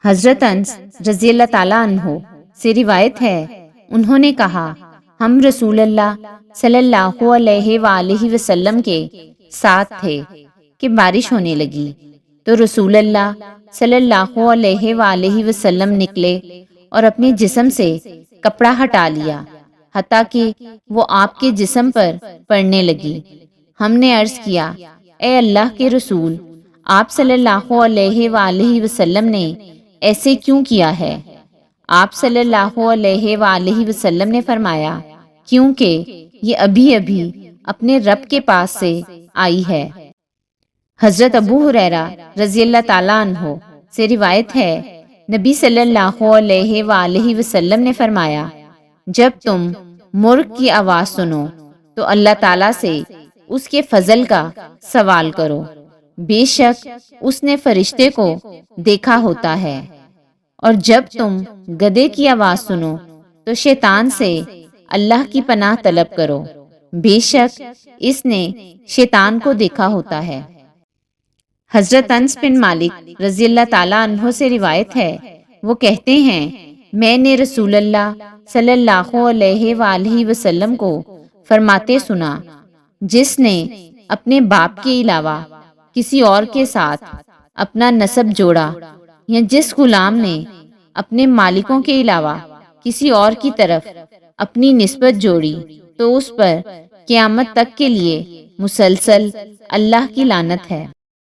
حضرت انس رضی اللہ تعالیٰ عنہ سے روایت ہے، انہوں نے کہا ہم رسول اللہ صلی اللہ علیہ وآلہ وسلم کے ساتھ تھے کہ بارش ہونے لگی، تو رسول اللہ صلی اللہ علیہ وآلہ وسلم نکلے اور اپنے جسم سے کپڑا ہٹا لیا حتیٰ کہ وہ آپ کے جسم پر پڑنے لگی۔ ہم نے عرض کیا، اے اللہ کے رسول، آپ صلی اللہ علیہ وآلہ وسلم نے ایسے کیوں کیا ہے؟ آپ صلی اللہ علیہ وآلہ وسلم نے فرمایا، کیونکہ یہ ابھی ابھی اپنے رب کے پاس سے آئی ہے۔ حضرت ابو ہریرہ رضی اللہ تعالیٰ عنہ سے روایت ہے، نبی صلی اللہ علیہ وآلہ وسلم نے فرمایا، جب تم مرغ کی آواز سنو تو اللہ تعالیٰ سے اس کے فضل کا سوال کرو، بے شک اس نے فرشتے کو دیکھا ہوتا ہے۔ اور جب تم گدھے کی آواز سنو تو شیطان سے اللہ کی پناہ طلب کرو، بے شک اس نے شیطان کو دیکھا ہوتا ہے۔ حضرت انس بن مالک رضی اللہ تعالیٰ عنہ سے روایت ہے، وہ کہتے ہیں، میں نے رسول اللہ صلی اللہ علیہ وآلہ وسلم کو فرماتے سنا، جس نے اپنے باپ کے علاوہ کسی اور کے ساتھ اپنا نسب جوڑا، یا جس غلام نے اپنے مالکوں کے علاوہ کسی اور کی طرف اپنی نسبت جوڑی، تو اس پر قیامت تک کے لیے مسلسل اللہ کی لعنت ہے۔